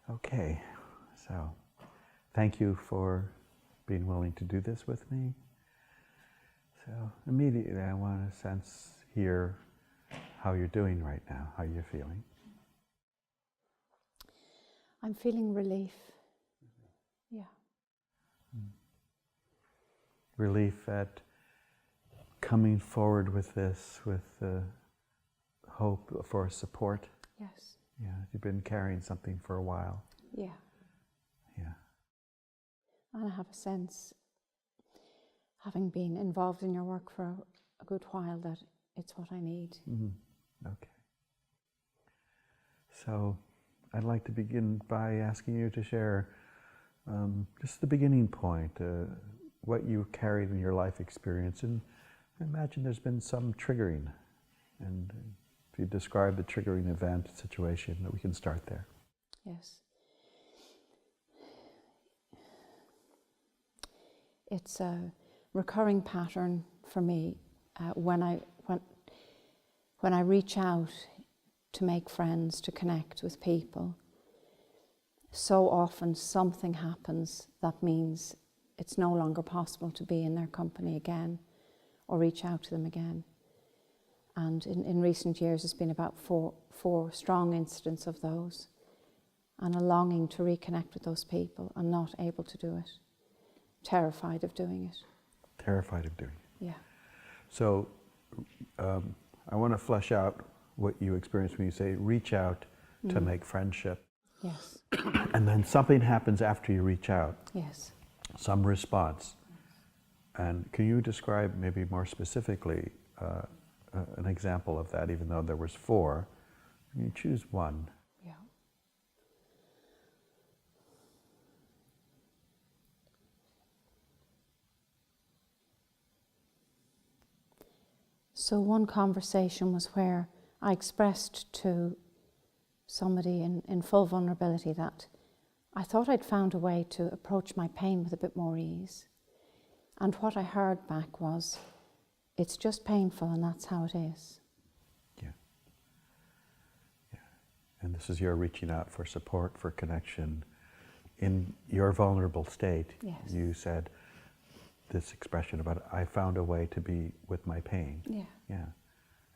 Okay, so thank you for being willing to do this with me. So immediately I want to hear how you're doing right now, how you're feeling. I'm feeling relief. Yeah. Relief at coming forward with this, with hope for support. Yes. Yeah, you've been carrying something for a while. Yeah. Yeah. And I have a sense, having been involved in your work for a good while, that it's what I need. Mm-hmm. Okay. So I'd like to begin by asking you to share just the beginning point, what you carried in your life experience. And I imagine there's been some triggering. And if you describe the triggering event, situation, that we can start there. Yes. It's a recurring pattern for me when I reach out to make friends, to connect with people. So often something happens that means it's no longer possible to be in their company again or reach out to them again. And in recent years it's been about four strong incidents of those, and a longing to reconnect with those people and not able to do it. Terrified of doing it. Terrified of doing it. Yeah. So I want to flesh out what you experience when you say reach out to make friendship. Yes. And then something happens after you reach out. Yes. Some response. And can you describe maybe more specifically an example of that, even though there was 4? You choose one. Yeah. So one conversation was where I expressed to somebody in full vulnerability that I thought I'd found a way to approach my pain with a bit more ease. And what I heard back was, it's just painful and that's how it is. Yeah. Yeah. And this is your reaching out for support, for connection. In your vulnerable state, Yes. You said this expression about, I found a way to be with my pain. Yeah. Yeah.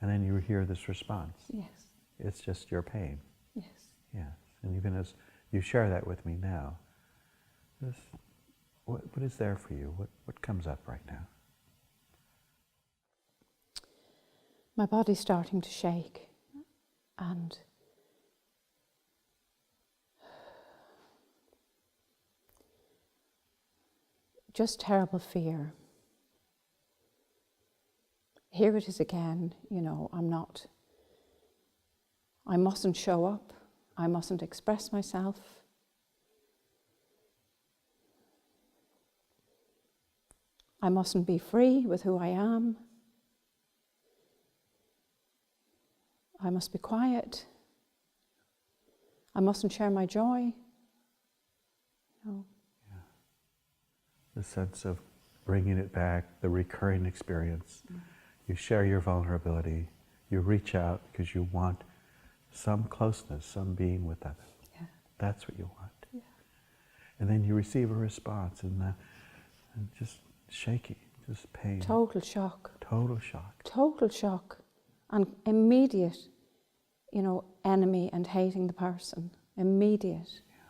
And then you hear this response. Yes. It's just your pain. Yes. Yes. And even as you share that with me now, what is there for you? What comes up right now? My body's starting to shake, and just terrible fear. Here it is again, I mustn't show up, I mustn't express myself. I mustn't be free with who I am. I must be quiet. I mustn't share my joy. Yeah. The sense of bringing it back, the recurring experience. You share your vulnerability. You reach out because you want some closeness, some being with others. Yeah. That's what you want. Yeah. And then you receive a response, and just shaky, just pain. Total shock. Total shock. Total shock. And immediate, enemy and hating the person. Immediate. Yeah.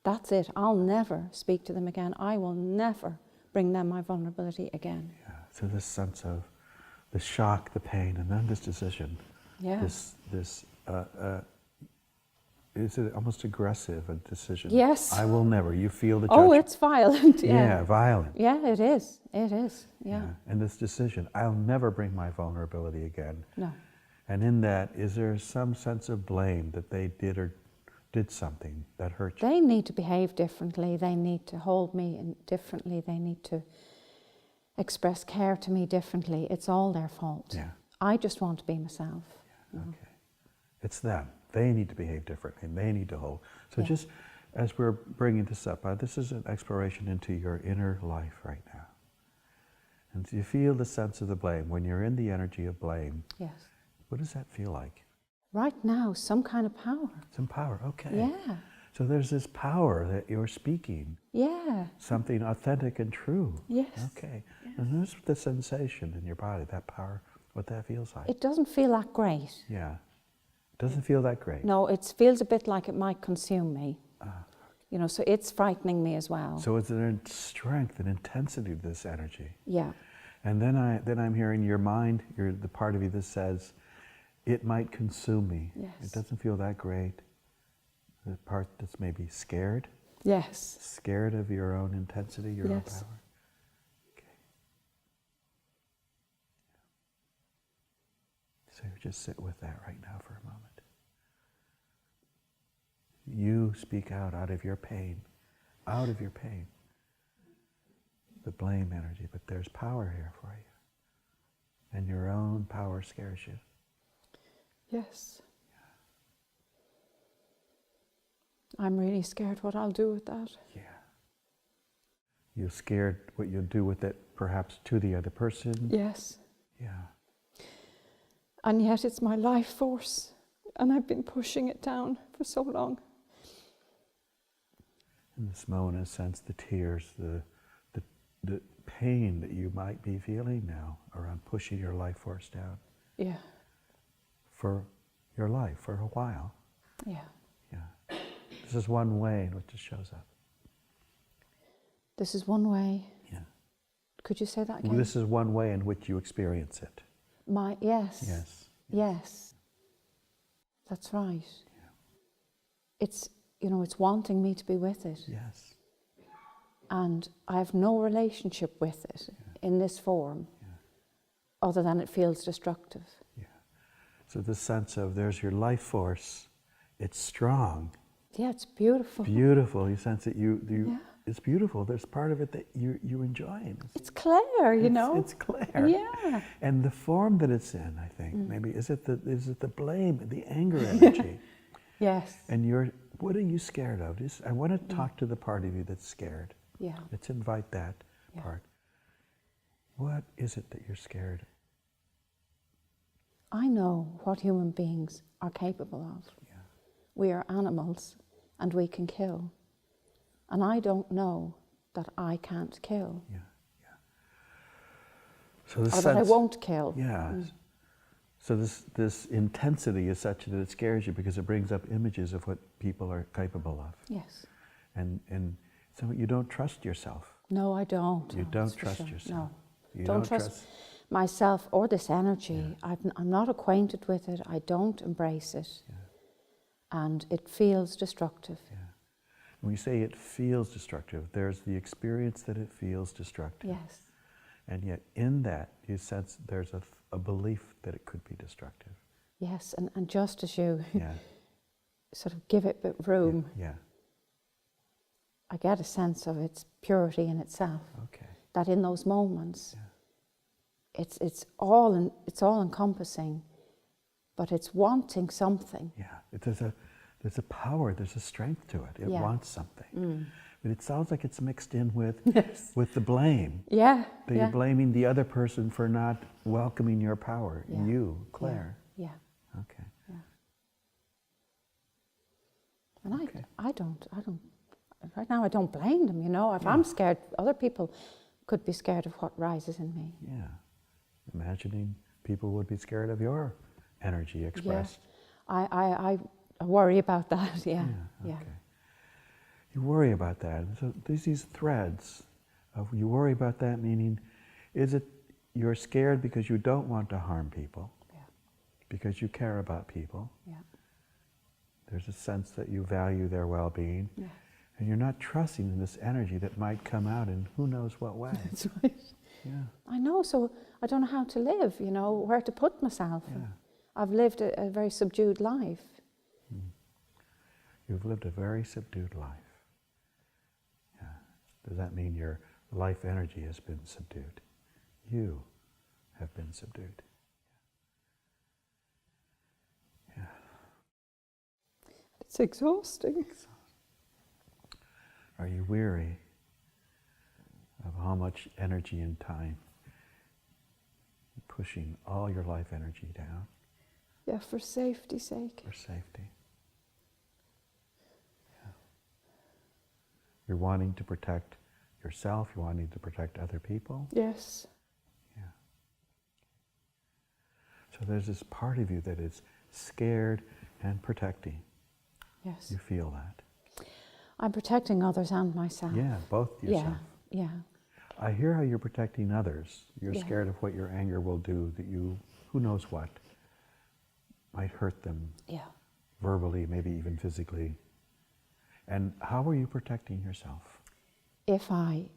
That's it. I'll never speak to them again. I will never bring them my vulnerability again. Yeah. So this sense of the shock, the pain, and then this decision. Yeah. This is it almost aggressive, a decision? Yes. I will never. You feel the judgment. Oh, it's violent. Yeah, violent. Yeah, it is. It is. Yeah. And this decision, I'll never bring my vulnerability again. No. And in that, is there some sense of blame that they did something that hurt you? They need to behave differently. They need to hold me differently. They need to express care to me differently. It's all their fault. Yeah. I just want to be myself. Yeah, okay. It's them. They need to behave differently. They need to hold. So just as we're bringing this up, this is an exploration into your inner life right now. And you feel the sense of the blame. When you're in the energy of blame, Yes. what does that feel like? Right now, some kind of power. Some power, okay. Yeah. So there's this power that you're speaking, Yeah. something authentic and true. Yes. Okay. Yes. And there's the sensation in your body, that power, what that feels like. It doesn't feel that great. Yeah. It doesn't feel that great. No, it feels a bit like it might consume me. You know, so it's frightening me as well. So it's a strength and intensity to this energy. Yeah. And then I'm hearing your mind, the part of you that says, it might consume me. Yes. It doesn't feel that great. The part that's maybe scared. Yes. Scared of your own intensity, your own Yes. power. Okay. So just sit with that right now for a moment. You speak out of your pain, out of your pain. The blame energy, but there's power here for you. And your own power scares you. Yes. I'm really scared what I'll do with that. Yeah. You're scared what you'll do with it, perhaps to the other person. Yes. Yeah. And yet it's my life force, and I've been pushing it down for so long. In this moment, in a sense, the tears, the pain that you might be feeling now around pushing your life force down. Yeah. For your life, for a while. Yeah. Yeah. This is one way in which it shows up. This is one way. Yeah. Could you say that again? This is one way in which you experience it. Yes. Yes. Yes. That's right. Yeah. It's, you know, it's wanting me to be with it. Yes. And I have no relationship with it in this form, other than it feels destructive. Yeah. So this sense of there's your life force, it's strong. Yeah, it's beautiful. Beautiful. You sense that Yeah. it's beautiful. There's part of it that you enjoy. It's clear, you know. It's clear. Yeah. And the form that it's in, I think, maybe is it the blame, the anger energy. Yes. And what are you scared of? I want to talk to the part of you that's scared. Yeah. Let's invite that part. What is it that you're scared of? I know what human beings are capable of. Yeah. We are animals and we can kill. And I don't know that I can't kill. Yeah, yeah. So this Or that I won't kill. Yeah. So this intensity is such that it scares you because it brings up images of what people are capable of. Yes. And so you don't trust yourself. No, I don't. You No, don't that's for trust sure. yourself. No. You Don't trust myself or this energy. I'm not acquainted with it. I don't embrace it. Yeah. And it feels destructive. Yeah. When you say it feels destructive, there's the experience that it feels destructive. Yes. And yet in that, you sense there's a belief that it could be destructive. Yes, and just as you Yeah. sort of give it a bit room, Yeah. I get a sense of its purity in itself. Okay. That in those moments, it's all encompassing, but it's wanting something. Yeah. There's a power, there's a strength to it. It wants something. But it sounds like it's mixed in with the blame. Yeah. That you're blaming the other person for not welcoming your power. Yeah. You, Claire. Yeah. Okay. Yeah. And I don't, right now I don't blame them, you know. If I'm scared, other people could be scared of what rises in me. Yeah. Imagining people would be scared of your energy expressed. Yeah. I worry about that, yeah. Okay. You worry about that. So there's these threads of you worry about that, meaning, is it you're scared because you don't want to harm people? Yeah. Because you care about people? Yeah. There's a sense that you value their well-being. Yeah. And you're not trusting in this energy that might come out in who knows what way. That's right. Yeah. I know, so I don't know how to live, you know, where to put myself. Yeah. I've lived a very subdued life. You've lived a very subdued life. Yeah. Does that mean your life energy has been subdued? You have been subdued. Yeah. It's exhausting. Are you weary of how much energy and time you're pushing all your life energy down? Yeah, for safety's sake. For safety. You're wanting to protect yourself, you're wanting to protect other people. Yes. Yeah. So there's this part of you that is scared and protecting. Yes. You feel that. I'm protecting others and myself. Yeah, both yourself. Yeah. I hear how you're protecting others. You're Yeah. scared of what your anger will do, that you, who knows what, might hurt them Yeah. verbally, maybe even physically. And how are you protecting yourself? If I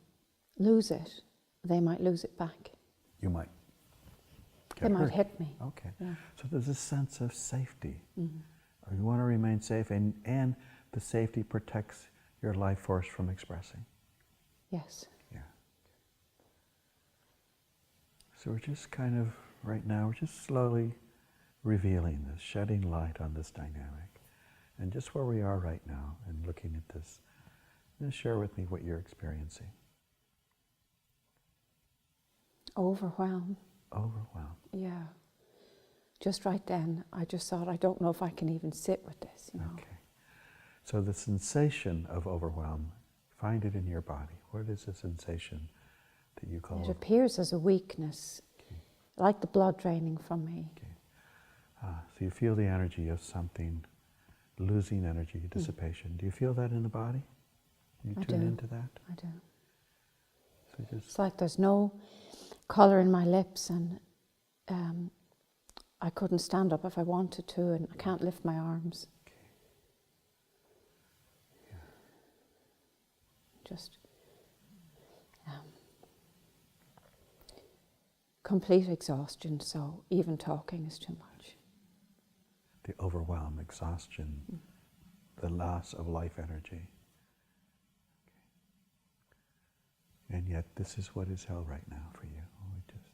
lose it, they might lose it back. You might get They might hurt. hit me. Okay. Yeah. So there's a sense of safety. Mm-hmm. You want to remain safe, and the safety protects your life force from expressing. Yes. Yeah. So we're just kind of, right now, we're just slowly revealing this, shedding light on this dynamic. And just where we are right now and looking at this, just share with me what you're experiencing. Overwhelm. Overwhelm. Yeah. Just right then, I just thought, I don't know if I can even sit with this, you know. Okay. So the sensation of overwhelm, find it in your body. What is the sensation that you call It it? appears as a weakness, like the blood draining from me. Okay. So you feel the energy of something, losing energy, dissipation. Do you feel that in the body? You I tune do. into that? I do. So just It's like there's no colour in my lips, and I couldn't stand up if I wanted to, and I can't lift my arms. okay. Yeah. Just complete exhaustion, so even talking is too much. The overwhelm, exhaustion, the loss of life energy. Okay. And yet this is what is held right now for you. We just,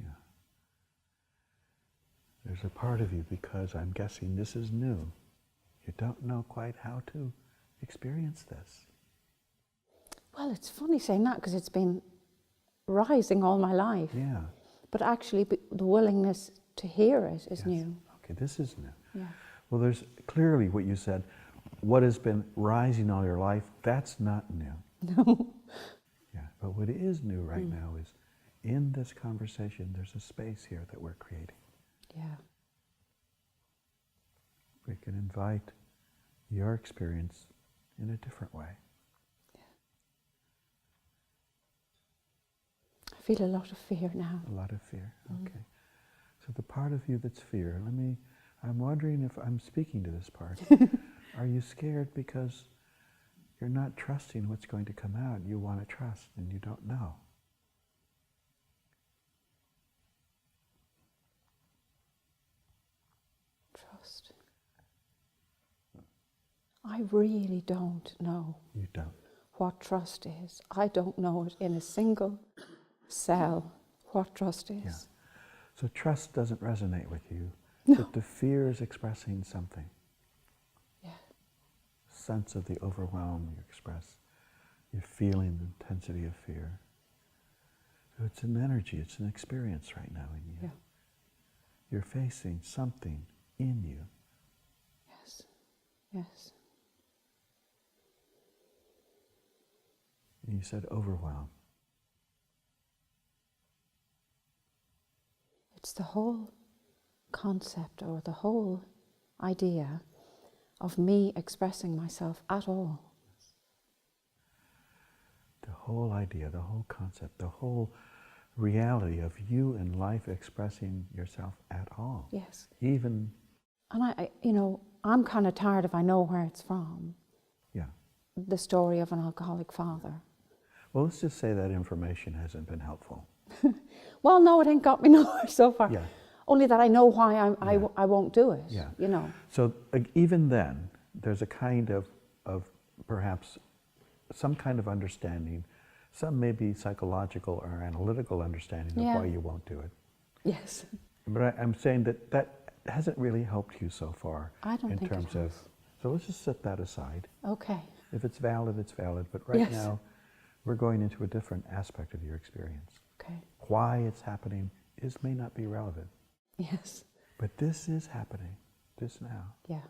yeah. There's a part of you, because I'm guessing this is new. You don't know quite how to experience this. Well, it's funny saying that, because it's been rising all my life. Yeah. But actually, the willingness to hear it is Yes. new. Okay, this is new. Yeah. Well, there's clearly what you said, what has been rising all your life, that's not new. No. Yeah, but what is new right now is, in this conversation, there's a space here that we're creating. Yeah. We can invite your experience in a different way. I feel a lot of fear now. A lot of fear, okay. So the part of you that's fear, I'm wondering if I'm speaking to this part. Are you scared because you're not trusting what's going to come out? You want to trust and you don't know. Trust. I really don't know You don't. what trust is. I don't know it in a single cell what trust is. Yeah. So trust doesn't resonate with you, No. but the fear is expressing something. Yeah. Sense of the overwhelm you express. You're feeling the intensity of fear. So it's an energy, it's an experience right now in you. Yeah. You're facing something in you. Yes. Yes. And you said overwhelm. It's the whole concept, or the whole idea of me expressing myself at all. The whole idea, the whole concept, the whole reality of you in life expressing yourself at all. Yes. Even, And I'm kind of tired if I know where it's from. yeah. The story of an alcoholic father. Well, let's just say that information hasn't been helpful. Well, no, it ain't got me nowhere so far. Yeah. Only that I know why Yeah. I won't do it. Yeah. You know. So even then, there's a kind of perhaps some kind of understanding, some maybe psychological or analytical understanding of Yeah. why you won't do it. Yes. But I'm saying that hasn't really helped you so far. I don't in think it terms of. So let's just set that aside. Okay. If it's valid, it's valid. But right Yes. now, we're going into a different aspect of your experience. Okay. Why it's happening may not be relevant. Yes. But this is happening, this now. Yeah.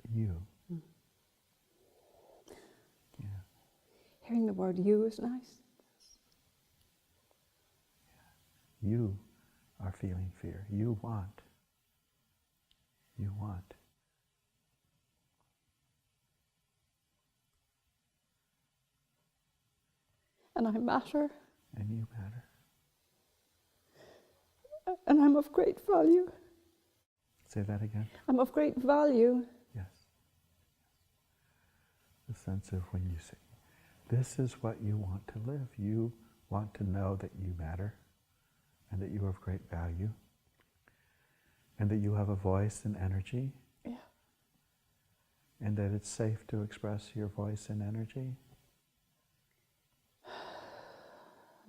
You. Mm. Yeah. Hearing the word you is nice. You are feeling fear. You want. You want. And I matter. And you matter. And I'm of great value. Say that again. I'm of great value. Yes. The sense of when you say, this is what you want to live. You want to know that you matter and that you are of great value and that you have a voice and energy. Yeah. And that it's safe to express your voice and energy.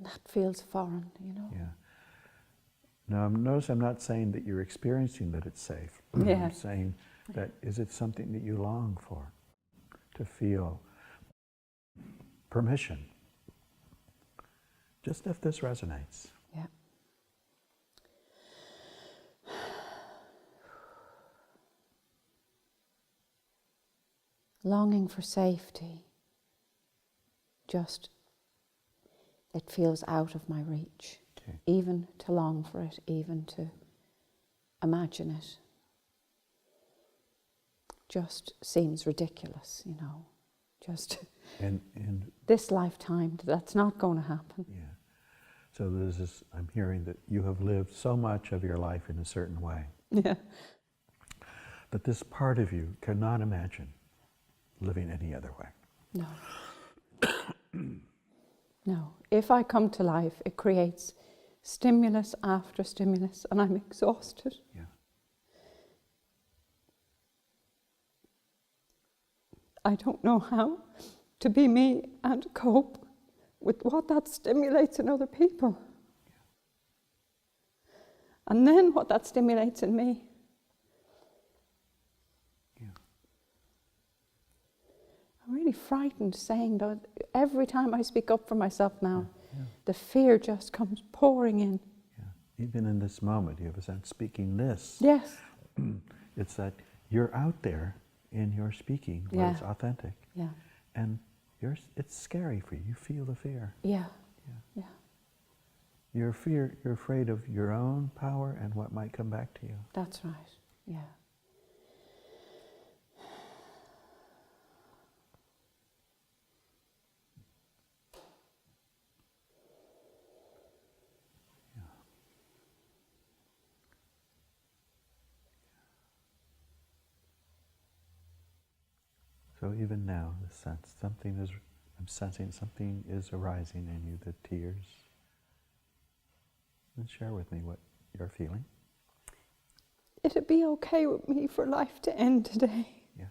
That feels foreign, you know. Yeah. Now, notice I'm not saying that you're experiencing that it's safe. Yeah. I'm saying that is it something that you long for? To feel permission. Just if this resonates. Yeah. Longing for safety. Just, it feels out of my reach. Okay. Even to long for it, even to imagine it. Just seems ridiculous, you know. Just And this lifetime, that's not going to happen. yeah. So there's this, I'm hearing that you have lived so much of your life in a certain way. Yeah. That this part of you cannot imagine living any other way. No. No. If I come to life, it creates stimulus after stimulus, and I'm exhausted. Yeah. I don't know how to be me and cope with what that stimulates in other people. Yeah. And then what that stimulates in me. Yeah. I'm really frightened saying that every time I speak up for myself now, Yeah. the fear just comes pouring in. Yeah. Even in this moment, you have a sense speaking this. Yes. It's that you're out there in your speaking, but Yeah. it's authentic. Yeah. And it's scary for you. You feel the fear. Yeah. Yeah. Yeah. You're afraid of your own power and what might come back to you. That's right. Yeah. So even now, the sense, I'm sensing something is arising in you, the tears. And share with me what you're feeling. It'd be okay with me for life to end today. Yeah.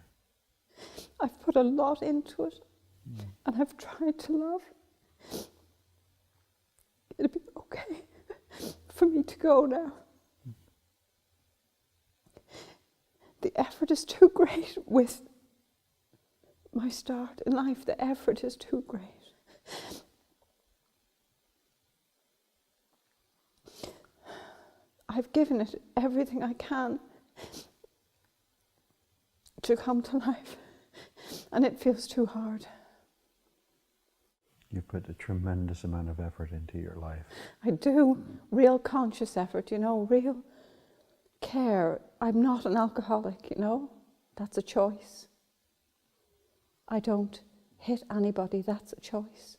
I've put a lot into it, Mm. and I've tried to love. It'd be okay for me to go now. The effort is too great with my start in life. The effort is too great. I've given it everything I can to come to life, and it feels too hard. You put a tremendous amount of effort into your life. I do. Real conscious effort, you know, real care. I'm not an alcoholic, you know. That's a choice. I don't hit anybody. That's a choice.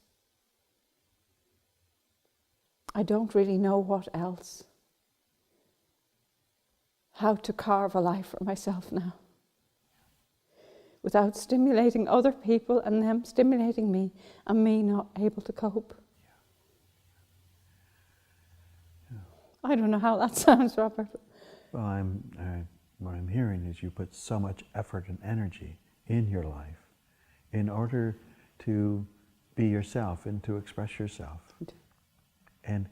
I don't really know what else. How to carve a life for myself now. Without stimulating other people and them stimulating me and me not able to cope. Yeah. I don't know how that sounds, Robert. Well, what I'm hearing is you put so much effort and energy in your life in order to be yourself and to express yourself. And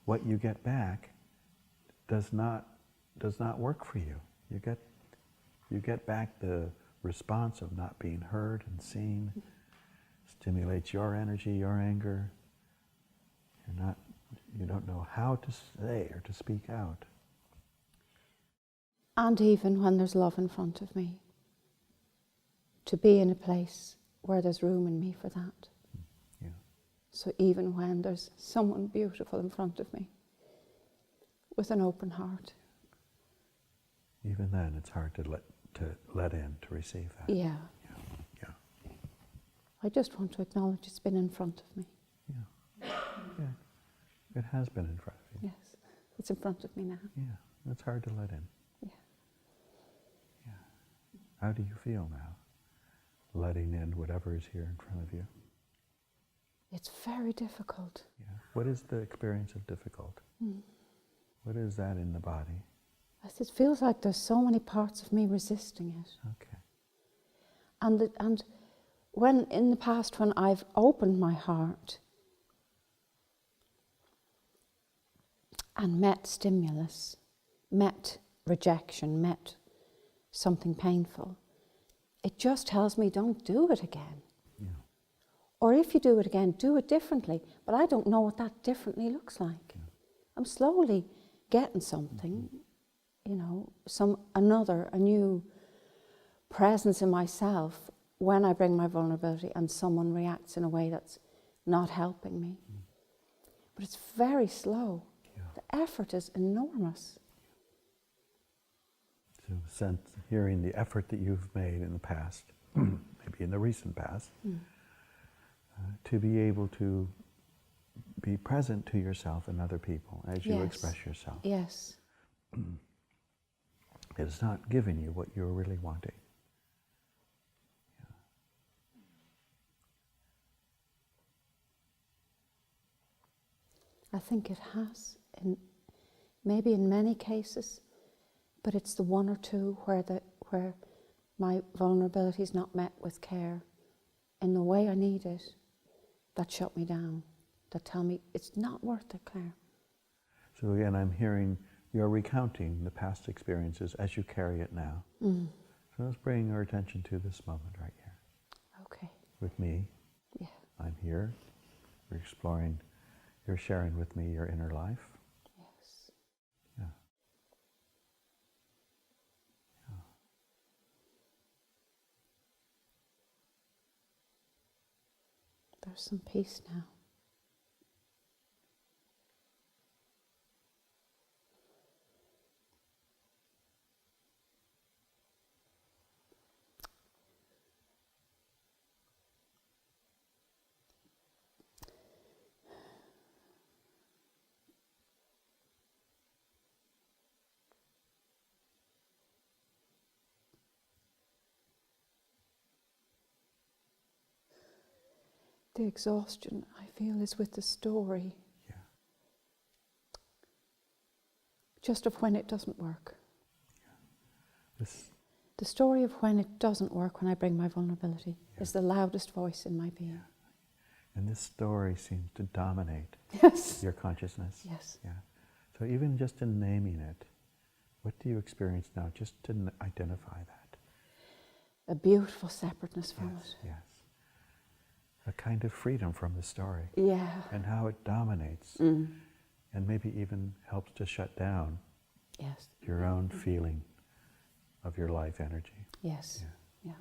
what you get back does not work for you. You get back the response of not being heard and seen, stimulates your energy, your anger. You don't know how to say or to speak out. And even when there's love in front of me. to be in a place where there's room in me for that. Yeah. So even when there's someone beautiful in front of me, with an open heart. Even then, it's hard to let in, to receive that. Yeah. Yeah. I just want to acknowledge it's been in front of me. Yeah. Yeah. It has been in front of you. Yes. It's in front of me now. Yeah. It's hard to let in. Yeah. Yeah. How do you feel now? Letting in whatever is here in front of you. It's very difficult. Yeah. What is the experience of difficult? What is that in the body? It feels like there's so many parts of me resisting it. Okay. And when in the past, when I've opened my heart and met stimulus, met rejection, met something painful, it just tells me don't do it again. Yeah. Or if you do it again, do it differently. But I don't know what that differently looks like. Yeah. I'm slowly getting something, you know, a new presence in myself when I bring my vulnerability and someone reacts in a way that's not helping me. But it's very slow. Yeah. The effort is enormous. So hearing the effort that you've made in the past, maybe in the recent past, to be able to be present to yourself and other people as you express yourself. Yes. It's not giving you what you're really wanting. I think it has, maybe in many cases, but it's the one or two where my vulnerability is not met with care in the way I need it, that shut me down, that tell me it's not worth it, Claire. So again, I'm hearing you're recounting the past experiences as you carry it now. So let's bring our attention to this moment right here. Okay. With me. Yeah. I'm here. We're exploring, you're sharing with me your inner life. Yes. Yeah. Yeah. There's some peace now. The exhaustion I feel is with the story. Yeah. Just of when it doesn't work. Yeah. The story of when it doesn't work, when I bring my vulnerability, is the loudest voice in my being. Yeah. And this story seems to dominate your consciousness. Yes. Yeah. So even just in naming it, what do you experience now? Just to identify that. A beautiful separateness from it. Yes. A kind of freedom from the story. Yeah. And how it dominates. And maybe even helps to shut down your own feeling of your life energy. Yes. Yeah.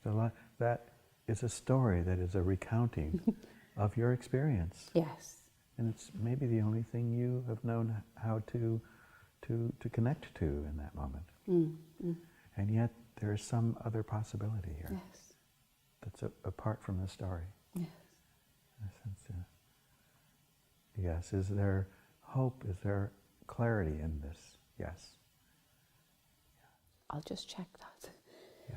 So that is a story that is a recounting of your experience. Yes. And it's maybe the only thing you have known how to connect to in that moment. And yet there is some other possibility here. Yes. That's apart from the story. Yes. In a sense, yes. Is there hope? Is there clarity in this? Yes. I'll just check that. Yeah.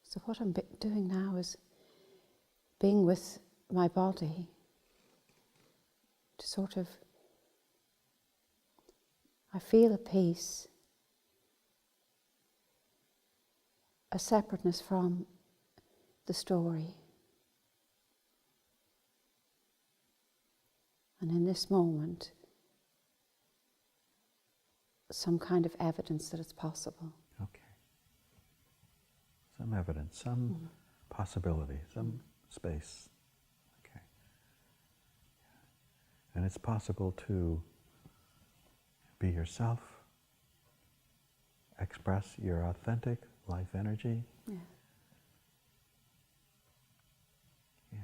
So what I'm doing now is being with my body to sort of, I feel a peace, a separateness from the story. And in this moment, some kind of evidence that it's possible. Okay. Some evidence, some possibility, some space. Okay. And it's possible to be yourself express your authentic life energy. Yeah. Yeah.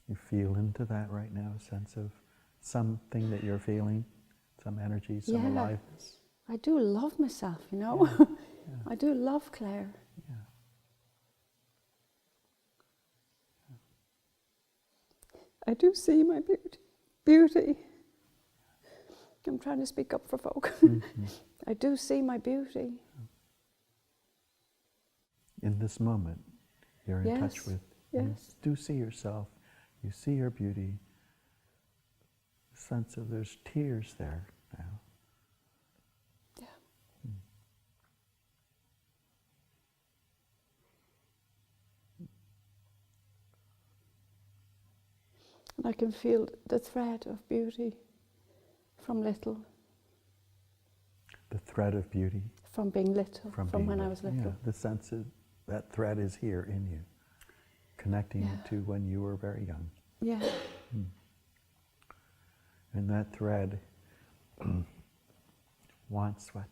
You feel into that right now, a sense of something that you're feeling, some energy, some aliveness. I do love myself, you know. Yeah. Yeah. I do love Claire. Yeah. I do see my beauty. I'm trying to speak up for folk. Mm-hmm. I do see my beauty. In this moment, you're in touch with. Yes. You do see yourself. You see your beauty. The sense of there's tears there now. Yeah. And I can feel the thread of beauty from little. The thread of beauty. From being little, from when I was little. Yeah, the sense of that thread is here in you, connecting to when you were very young. Yeah. And that thread wants what?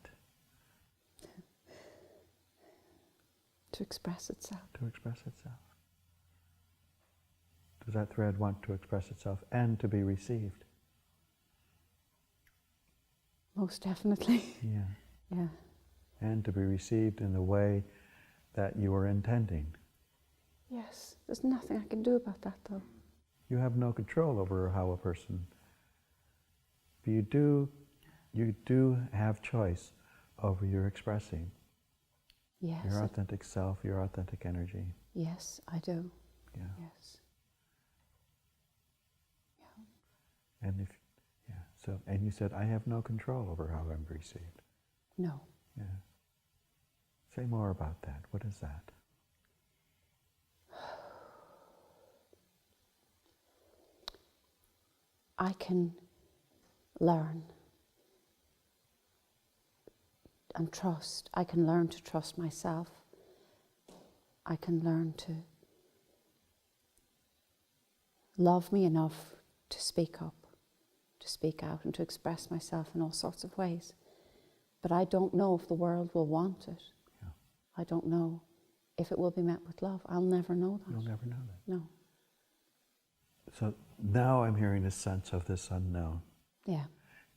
To express itself. To express itself. Does that thread want to express itself and to be received? Most definitely. Yeah. Yeah. And to be received in the way that you were intending. Yes. There's nothing I can do about that, though. You have no control over how a person. But you do have choice over your expressing. Yes. Your authentic self, your authentic energy. Yes, I do. Yeah. Yes. And and you said, I have no control over how I'm received. No. Yeah. Say more about that. What is that? I can learn and trust. I can learn to trust myself. I can learn to love me enough to speak up, to speak out, and to express myself in all sorts of ways. But I don't know if the world will want it. Yeah. I don't know if it will be met with love. I'll never know that. You'll never know that. No. So now I'm hearing a sense of this unknown. Yeah.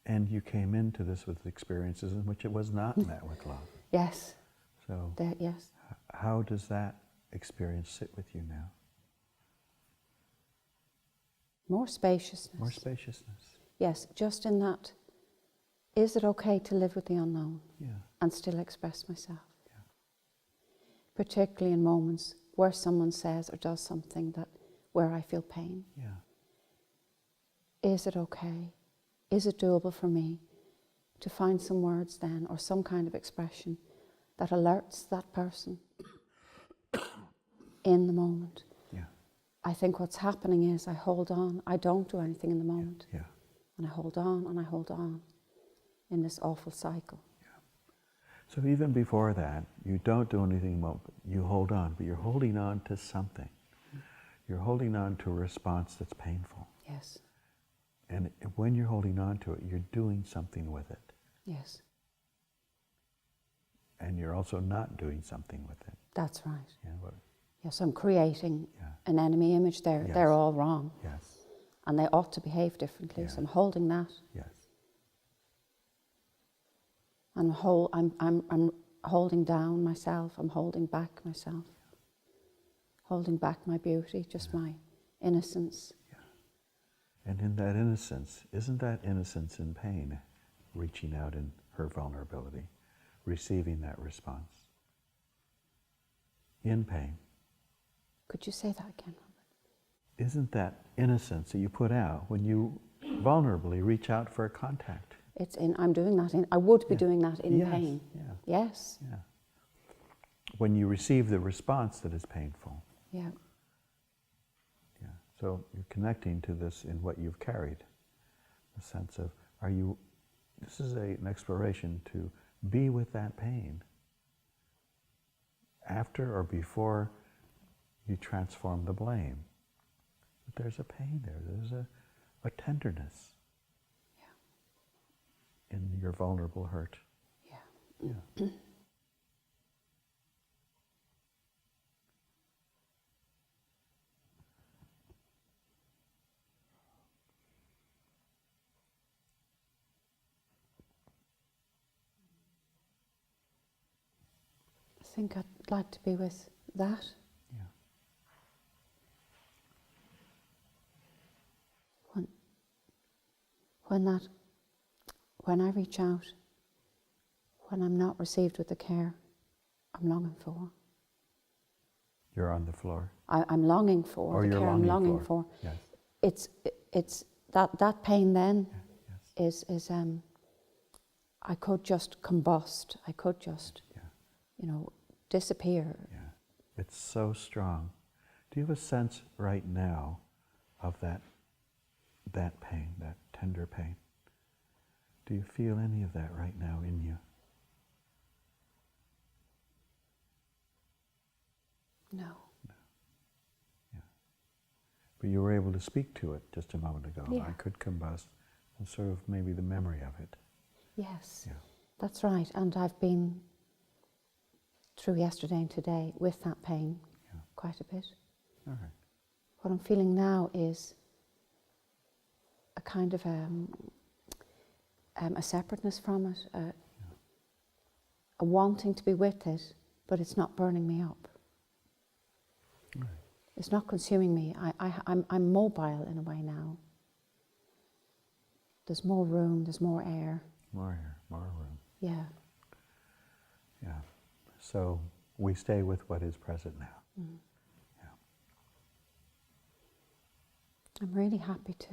And you came into this with experiences in which it was not met with love. Yes. So Yes. How does that experience sit with you now? More spaciousness. More spaciousness. Yes, just in that, is it okay to live with the unknown? Yeah. And still express myself? Yeah. Particularly in moments where someone says or does something where I feel pain. Yeah. Is it okay? Is it doable for me to find some words then, or some kind of expression that alerts that person in the moment? Yeah. I think what's happening is I hold on. I don't do anything in the moment. Yeah. And I hold on and I hold on in this awful cycle. Yeah. So even before that, you don't do anything, you hold on, but you're holding on to something. You're holding on to a response that's painful. Yes. And when you're holding on to it, you're doing something with it. Yes. And you're also not doing something with it. That's right. Yeah, Yes, I'm creating an enemy image there. Yes. They're all wrong. Yes. And they ought to behave differently. Yeah. So I'm holding that. Yes. I'm holding down myself. I'm holding back myself. Holding back my beauty, just my innocence. Yeah. And in that innocence, isn't that innocence in pain, reaching out in her vulnerability, receiving that response? In pain. Could you say that again, Robert? Isn't that innocence that you put out when you vulnerably reach out for a contact? I'm doing that I would be doing that in Yes. pain. Yeah. Yes. Yeah. When you receive the response that is painful. Yeah. Yeah. So you're connecting to this in what you've carried. The sense of, this is an exploration to be with that pain after or before you transform the blame. But there's a pain there, there's a tenderness. in your vulnerable hurt. Yeah. Yeah. I think I'd like to be with that. Yeah. When I reach out, when I'm not received with the care I'm longing for. You're on the floor. I'm longing for Or the you're care I'm longing for. for. Yes. It's that pain then Yeah. Yes. is I could just combust. I could just disappear. Yeah. It's so strong. Do you have a sense right now of that pain, that tender pain? Do you feel any of that right now in you? No. Yeah. But you were able to speak to it just a moment ago. Yeah. I could combust, and sort of maybe the memory of it. Yes. Yeah. That's right. And I've been through yesterday and today with that pain quite a bit. All right. What I'm feeling now is a kind of a separateness from it, a wanting to be with it, but it's not burning me up. All right. It's not consuming me. I'm mobile in a way now. There's more room, there's more air. More air, more room. Yeah. Yeah. So we stay with what is present now. Mm. Yeah. I'm really happy to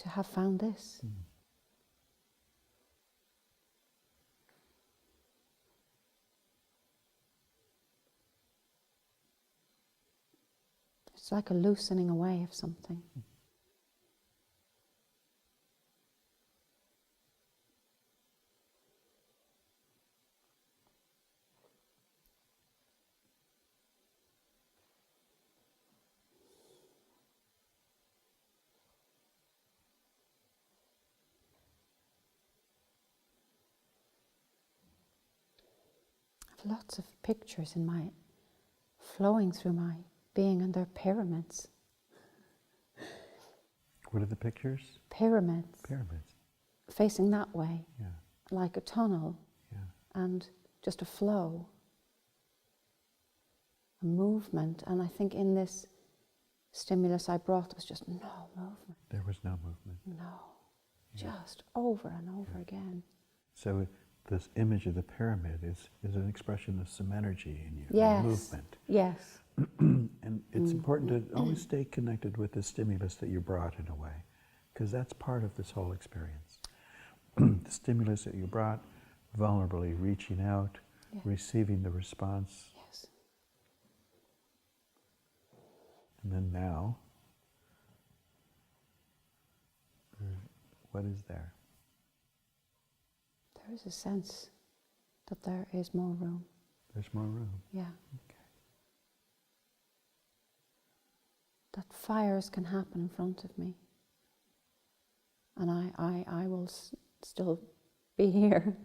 have found this. Mm. It's like a loosening away of something. I have lots of pictures flowing through my being, and they're pyramids. What are the pictures? Pyramids. Pyramids. Facing that way, Yeah. like a tunnel, Yeah. and just a flow, a movement. And I think in this stimulus I brought, there was just no movement. There was no movement. No. Yeah. Just over and over again. So this image of the pyramid is an expression of some energy in you, Yes. movement. Yes. And it's important to always stay connected with the stimulus that you brought in a way, because that's part of this whole experience. The stimulus that you brought, vulnerably reaching out, receiving the response. Yes. And then now, what is there? There is a sense that there is more room. There's more room. Yeah. Okay. That fires can happen in front of me. And I will still be here.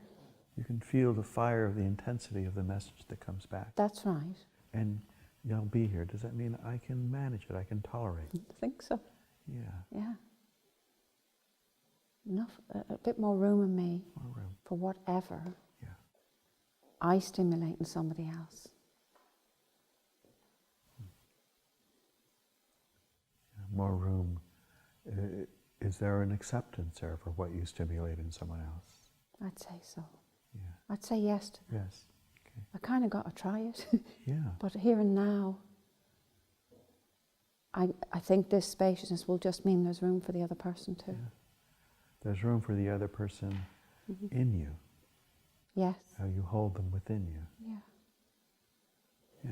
You can feel the fire of the intensity of the message that comes back. That's right. And you'll be here. Does that mean I can manage it? I can tolerate it? I think so. Yeah. Yeah. Enough, a bit more room in me More room. for whatever Yeah. I stimulate in somebody else. More room. Is there an acceptance there for what you stimulate in someone else? I'd say so. Yeah. I'd say yes to that. Yes. Okay. I kind of got to try it. Yeah. But here and now, I think this spaciousness will just mean there's room for the other person too. Yeah. There's room for the other person in you. Yes. How you hold them within you. Yeah. Yeah.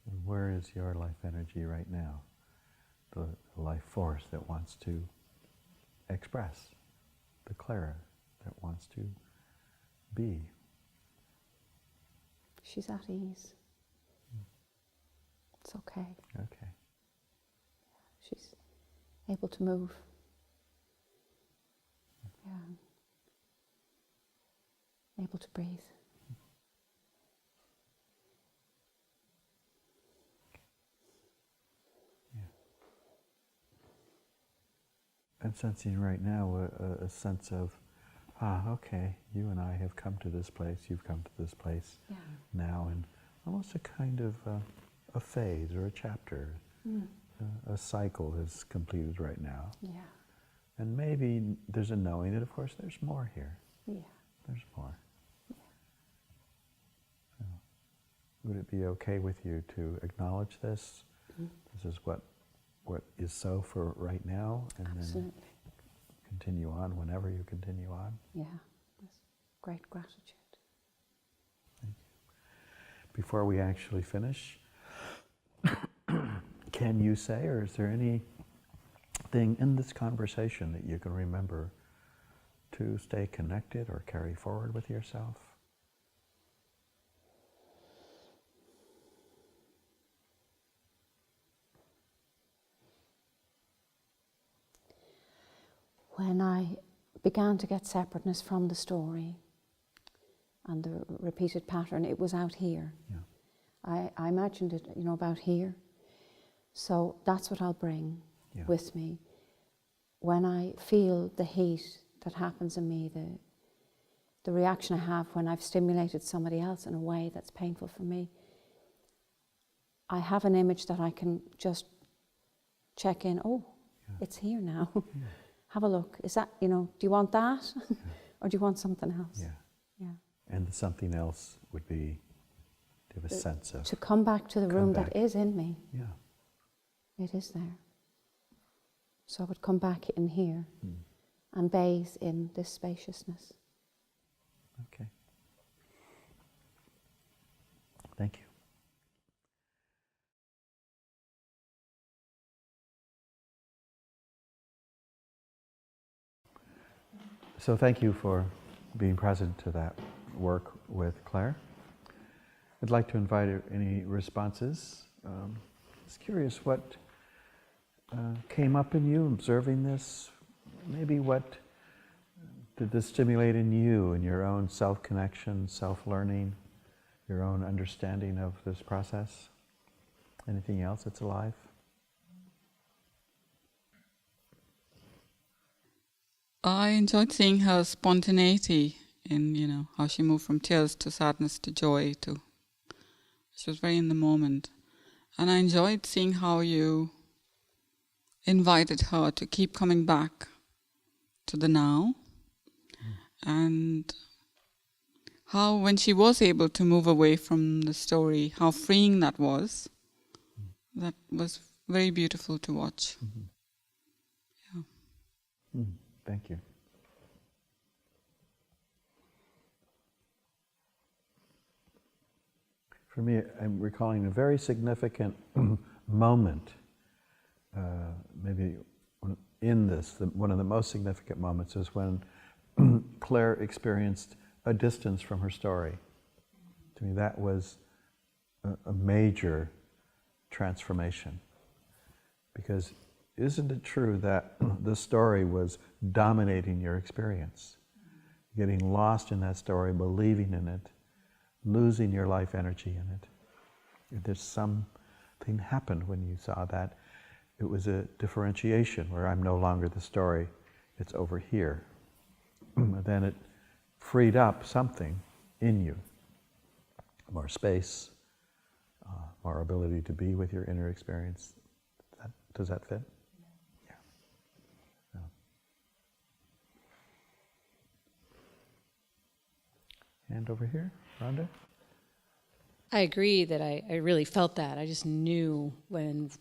And where is your life energy right now? the life force that wants to express, the Clara that wants to be. She's at ease. It's okay. Okay. She's able to move. Yeah. Able to breathe. I'm sensing right now a sense of, okay, you and I have come to this place, you've come to this place now, and almost a kind of a phase or a chapter, a cycle is completed right now. Yeah. And maybe there's a knowing that, of course, there's more here. Yeah. There's more. Yeah. So, would it be okay with you to acknowledge this? This is what is so for right now, and Absolutely. then continue on whenever you continue on. Yeah, that's great gratitude. Thank you. Before we actually finish, can you say, or is there anything in this conversation that you can remember to stay connected or carry forward with yourself? When I began to get separateness from the story and the repeated pattern, it was out here. Yeah. I imagined it, about here. So that's what I'll bring with me. When I feel the heat that happens in me, the reaction I have when I've stimulated somebody else in a way that's painful for me, I have an image that I can just check in, it's here now. Yeah. Have a look. Is that, do you want that? Or do you want something else? Yeah. Yeah. And something else would be to have a sense of... To come back to the room that is in me. Yeah. It is there. So I would come back in here and bathe in this spaciousness. Okay. Thank you. So thank you for being present to that work with Claire. I'd like to invite any responses. Just curious what came up in you observing this. Maybe what did this stimulate in you, in your own self-connection, self-learning, your own understanding of this process? Anything else that's alive? I enjoyed seeing her spontaneity in, how she moved from tears to sadness to joy to... She was very in the moment. And I enjoyed seeing how you invited her to keep coming back to the now. And how when she was able to move away from the story, how freeing that was. That was very beautiful to watch. Yeah. Thank you. For me, I'm recalling a very significant moment, maybe in this, one of the most significant moments is when Claire experienced a distance from her story. To me, that was a major transformation. Because isn't it true that the story was dominating your experience? Getting lost in that story, believing in it, losing your life energy in it. If there's something happened when you saw that, it was a differentiation where I'm no longer the story, it's over here. Then it freed up something in you. More space, more ability to be with your inner experience. Does that fit? And over here, Rhonda? I agree that I really felt that. I just knew when,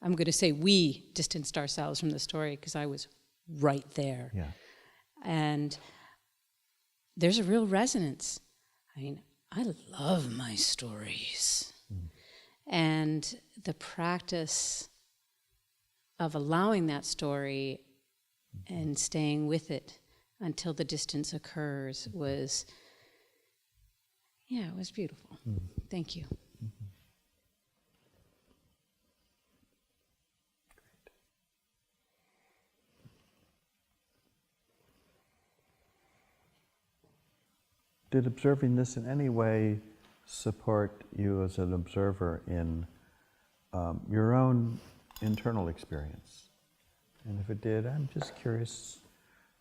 I'm going to say we distanced ourselves from the story because I was right there. Yeah. And there's a real resonance. I mean, I love my stories. And the practice of allowing that story and staying with it until the distance occurs was, yeah, it was beautiful. Thank you. Did observing this in any way support you as an observer in your own internal experience? And if it did, I'm just curious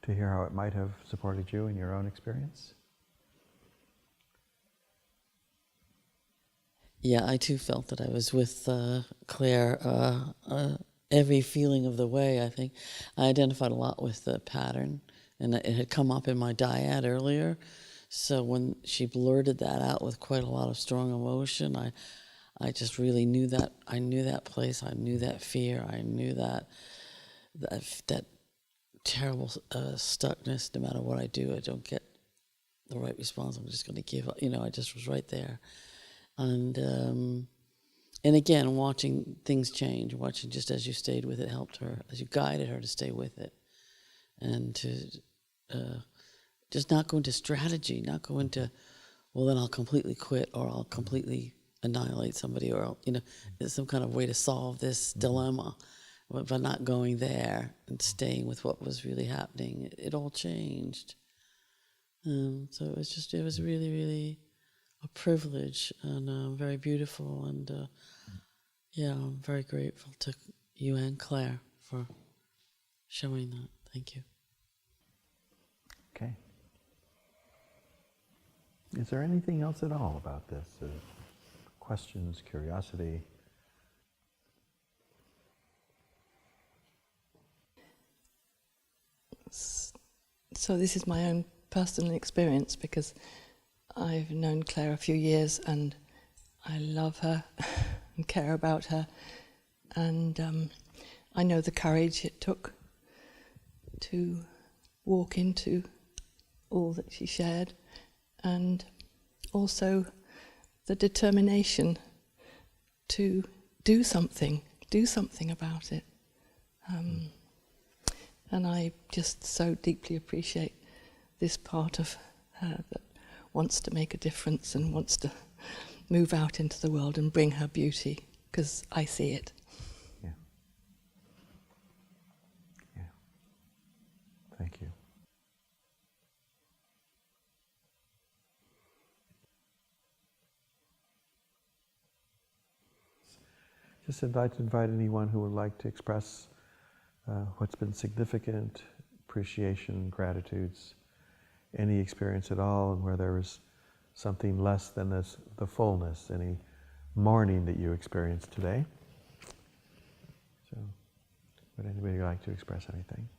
to hear how it might have supported you in your own experience. Yeah, I too felt that I was with Claire every feeling of the way. I think I identified a lot with the pattern, and it had come up in my dyad earlier. So when she blurted that out with quite a lot of strong emotion, I just really knew that. I knew that place. I knew that fear. I knew that terrible stuckness. No matter what I do, I don't get the right response. I'm just going to give up. I just was right there. And again, watching things change, watching just as you stayed with it helped her, as you guided her to stay with it, and to just not go into strategy, not go into, well, then I'll completely quit, or I'll completely annihilate somebody, or there's some kind of way to solve this dilemma, but not going there and staying with what was really happening. It all changed. So it was really, really a privilege, and very beautiful, and I'm very grateful to you and Claire for showing that. Thank you. Okay. Is there anything else at all about this? Questions, curiosity? So this is my own personal experience, because I've known Claire a few years and I love her and care about her, and I know the courage it took to walk into all that she shared, and also the determination to do something about it. And I just so deeply appreciate this part of her that wants to make a difference and wants to move out into the world and bring her beauty, because I see it. Yeah. Yeah. Thank you. Just invite anyone who would like to express what's been significant, appreciation, gratitudes, any experience at all, and where there was something less than the fullness, any mourning that you experienced today. So, would anybody like to express anything?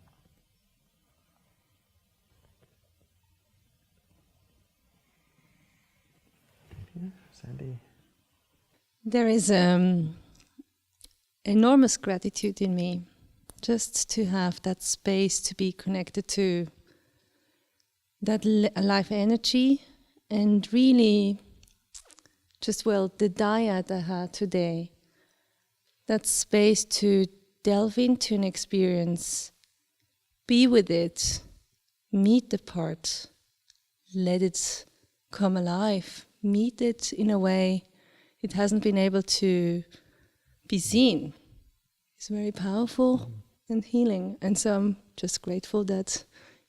Sandy? There is enormous gratitude in me just to have that space to be connected to that life energy, and really just, the dyad I had today, that space to delve into an experience, be with it, meet the part, let it come alive, meet it in a way it hasn't been able to be seen. It's very powerful and healing, and so I'm just grateful that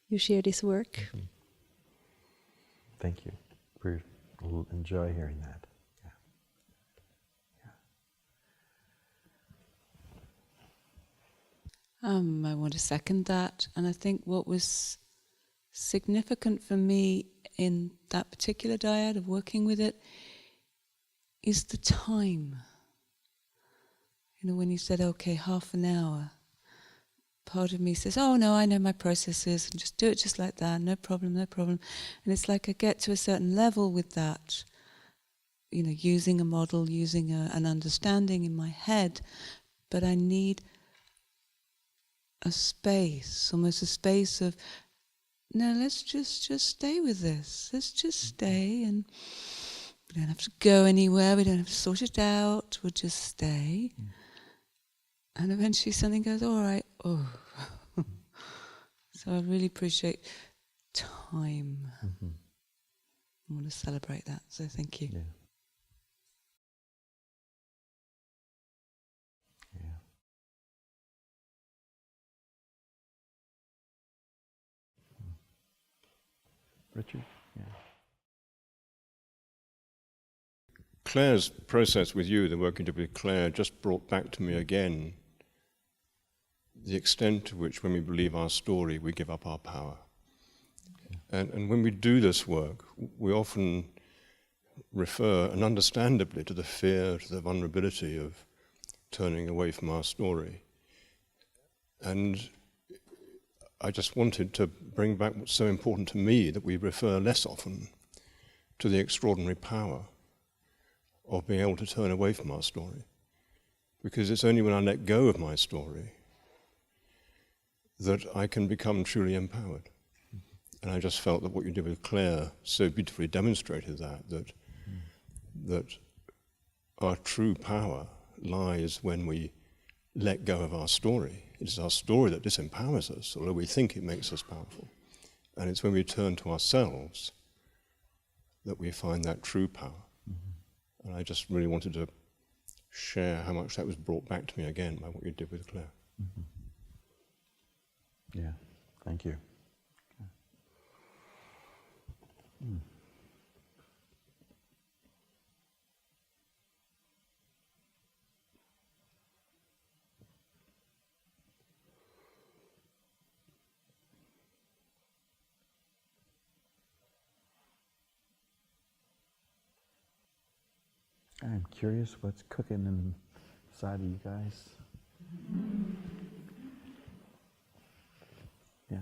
you share this work. Thank you. We'll enjoy hearing that. I want to second that, and I think what was significant for me in that particular dyad of working with it is the time. When you said, okay, half an hour, part of me says, oh no, I know my processes, and just do it just like that, no problem. And it's like I get to a certain level with that, using a model, using an understanding in my head, but I need a space, almost a space of, no, let's just stay with this. Let's just stay, and we don't have to go anywhere. We don't have to sort it out. We'll just stay. And eventually something goes, all right, oh. So I really appreciate time. Mm-hmm. I want to celebrate that, so thank you. Yeah. Yeah. Richard? Yeah. Claire's process with you, the work you did with Claire, just brought back to me again the extent to which, when we believe our story, we give up our power. And when we do this work, we often refer, and understandably, to the fear, to the vulnerability of turning away from our story. And I just wanted to bring back what's so important to me, that we refer less often to the extraordinary power of being able to turn away from our story. Because it's only when I let go of my story that I can become truly empowered. And I just felt that what you did with Claire so beautifully demonstrated that our true power lies when we let go of our story. It's our story that disempowers us, although we think it makes us powerful. And it's when we turn to ourselves that we find that true power. Mm-hmm. And I just really wanted to share how much that was brought back to me again by what you did with Claire. Mm-hmm. Yeah, thank you. Okay. Mm. I'm curious what's cooking inside of you guys. Yes.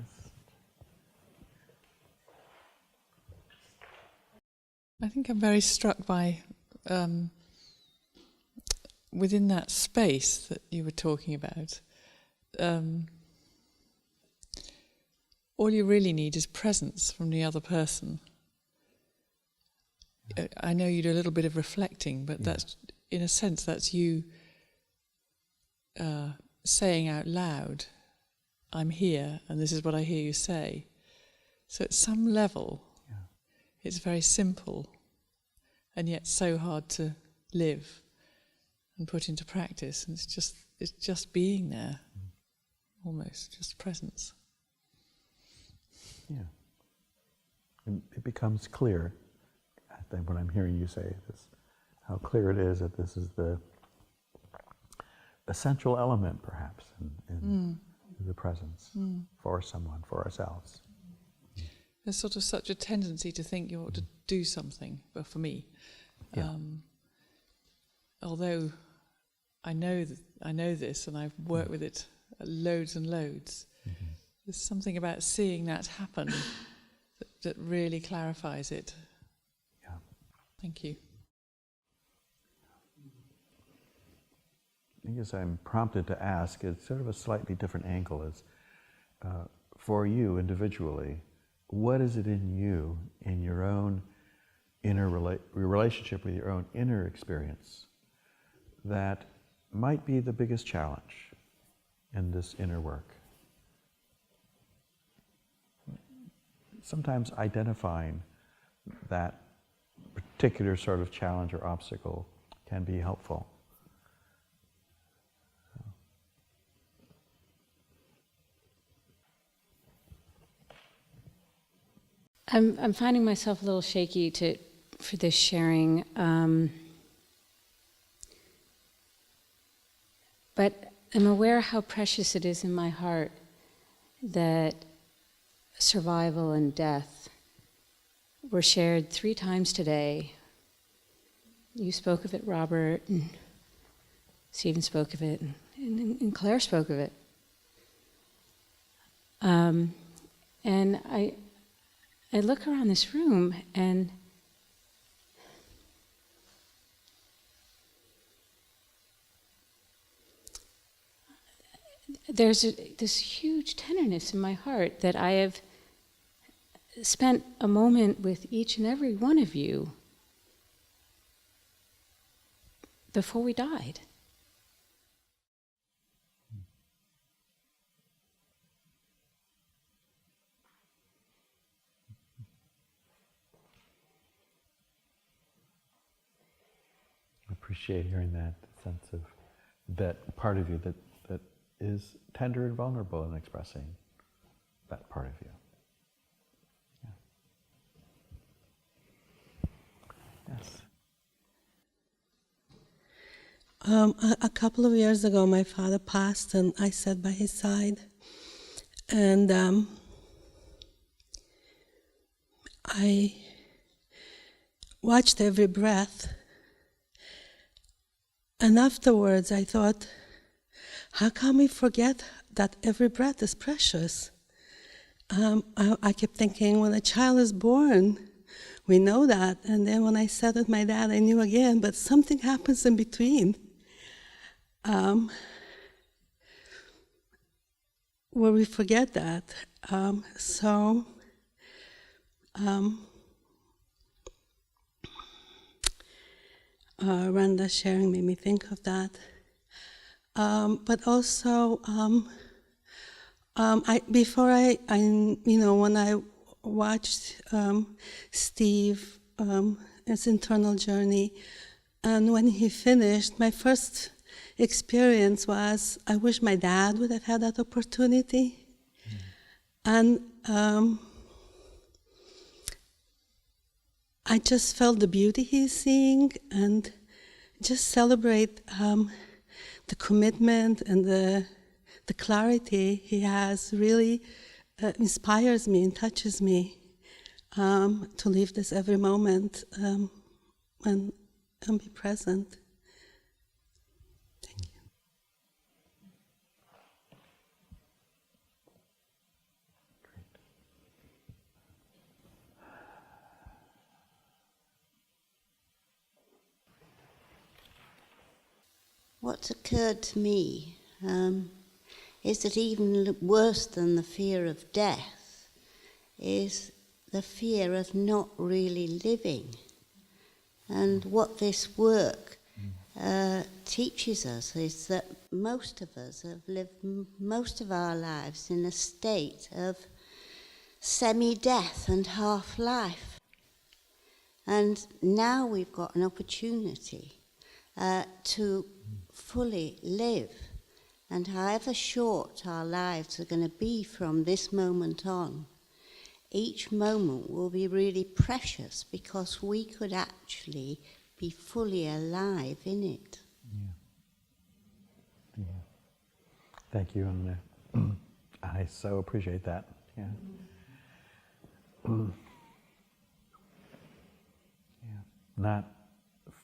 I think I'm very struck by within that space that you were talking about. All you really need is presence from the other person. I know you do a little bit of reflecting, but that's, in a sense, that's you saying out loud, I'm here, and this is what I hear you say. So at some level, it's very simple, and yet so hard to live and put into practice. And it's just being there, almost, just presence. Yeah. And it becomes clear, I think, when I'm hearing you say this, how clear it is that this is the essential element, perhaps, in the presence for someone, for ourselves. There's sort of such a tendency to think you ought to do something, well, for me. Yeah. Although I know this, and I've worked with it loads and loads. Mm-hmm. There's something about seeing that happen that really clarifies it. Yeah. Thank you. I guess I'm prompted to ask, it's sort of a slightly different angle, is for you individually, what is it in you, in your own inner relationship with your own inner experience, that might be the biggest challenge in this inner work? Sometimes identifying that particular sort of challenge or obstacle can be helpful. I'm finding myself a little shaky for this sharing, but I'm aware how precious it is in my heart that survival and death were shared 3 times today. You spoke of it, Robert, and Stephen spoke of it, and Claire spoke of it. And I look around this room, and there's this huge tenderness in my heart that I have spent a moment with each and every one of you before we died. appreciate hearing that sense of that part of you that is tender and vulnerable in expressing that part of you. Yeah. Yes. A couple of years ago, my father passed, and I sat by his side, and I watched every breath. And afterwards, I thought, how can we forget that every breath is precious? I kept thinking, when a child is born, we know that. And then when I sat with my dad, I knew again, but something happens in between. Where we forget that. Randa sharing made me think of that. But also, when I watched Steve, his internal journey, and when he finished, my first experience was, I wish my dad would have had that opportunity. And I just felt the beauty he's seeing, and just celebrate the commitment and the clarity he has. Really inspires me and touches me to live this every moment and be present. Thank you. What's occurred to me is that even worse than the fear of death is the fear of not really living. And what this work teaches us is that most of us have lived most of our lives in a state of semi-death and half-life. And now we've got an opportunity to fully live. And however short our lives are going to be from this moment on, each moment will be really precious because we could actually be fully alive in it. Yeah. Thank you, and I so appreciate that. Yeah. Yeah. Not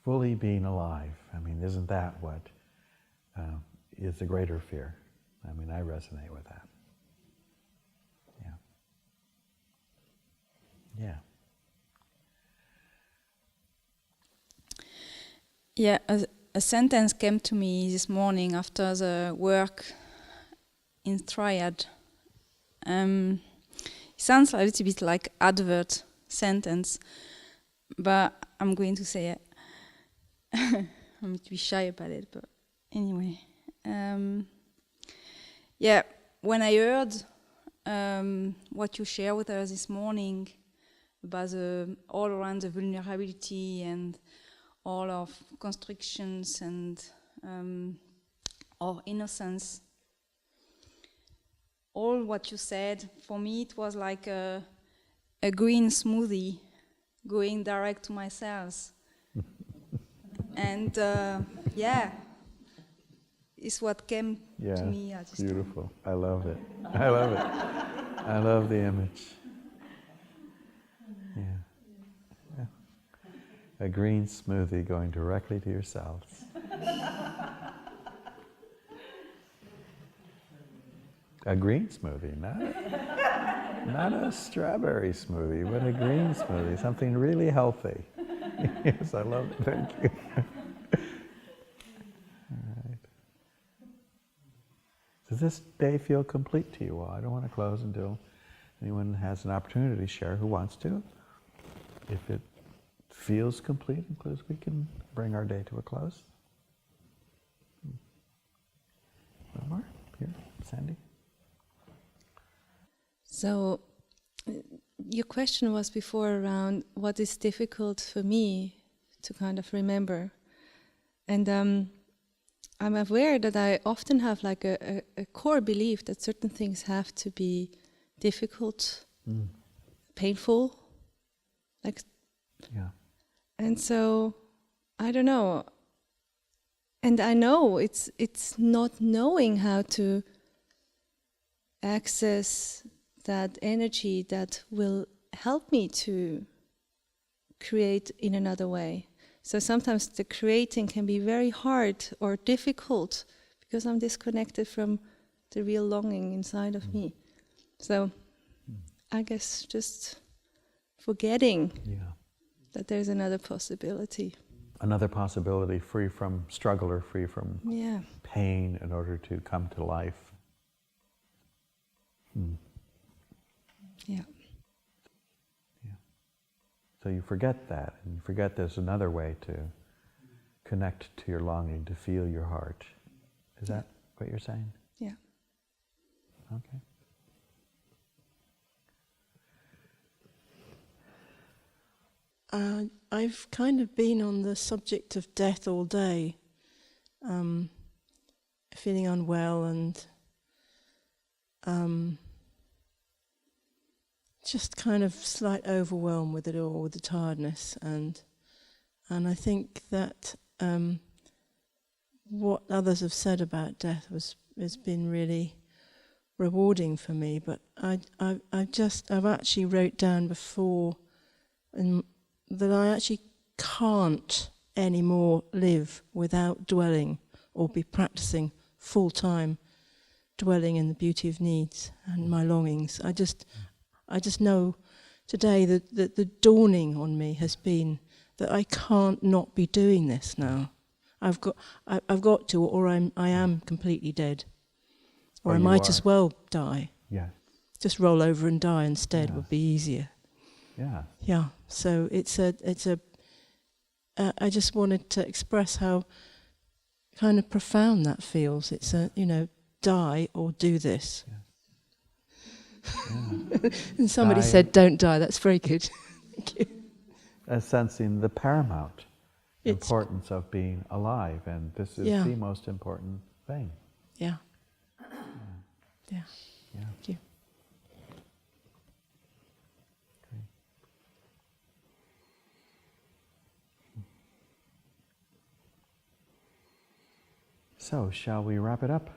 fully being alive. I mean, isn't that what is the greater fear? I mean, I resonate with that. Yeah. Yeah, a sentence came to me this morning after the work in Triad. It sounds a little bit like advert sentence, but I'm going to say it. I'm going to be shy about it, but anyway. When I heard what you shared with us this morning about all around the vulnerability and all of constrictions and our innocence, all what you said, for me it was like a green smoothie going direct to my cells. And it's what came to me at this beautiful. Time. I love it. I love it. I love the image. Yeah. A green smoothie going directly to your cells. A green smoothie, not a strawberry smoothie, but a green smoothie, something really healthy. Yes, I love it. Thank you. All right. Does this day feel complete to you all? I don't want to close until anyone has an opportunity to share who wants to. If it feels complete and close, we can bring our day to a close. One more? Here, Sandy. So, your question was before around what is difficult for me to kind of remember. And I'm aware that I often have like a core belief that certain things have to be difficult, painful, like. Yeah. And so, I don't know. And I know it's not knowing how to access that energy that will help me to create in another way. So sometimes the creating can be very hard or difficult because I'm disconnected from the real longing inside of me. So I guess just forgetting that there's another possibility. Another possibility, free from struggle or free from pain in order to come to life. Yeah. So you forget that, and you forget there's another way to connect to your longing, to feel your heart. Is that what you're saying? Yeah. Okay. I've kind of been on the subject of death all day, feeling unwell and just kind of slight overwhelm with it all, with the tiredness, and I think that what others have said about death has been really rewarding for me. But I've actually wrote down before that I actually can't anymore live without dwelling or be practicing full time dwelling in the beauty of needs and my longings. I just know today that the dawning on me has been that I can't not be doing this now. I've got to, or I am completely dead, or I might as well die. Yeah. Just roll over and die instead would be easier. Yeah. Yeah. So it's a. I just wanted to express how kind of profound that feels. It's a, die or do this. Yeah. And somebody said, "Don't die." That's very good. Thank you. Sensing the paramount importance of being alive, and this is the most important thing. Yeah. Yeah. Thank you. So, shall we wrap it up?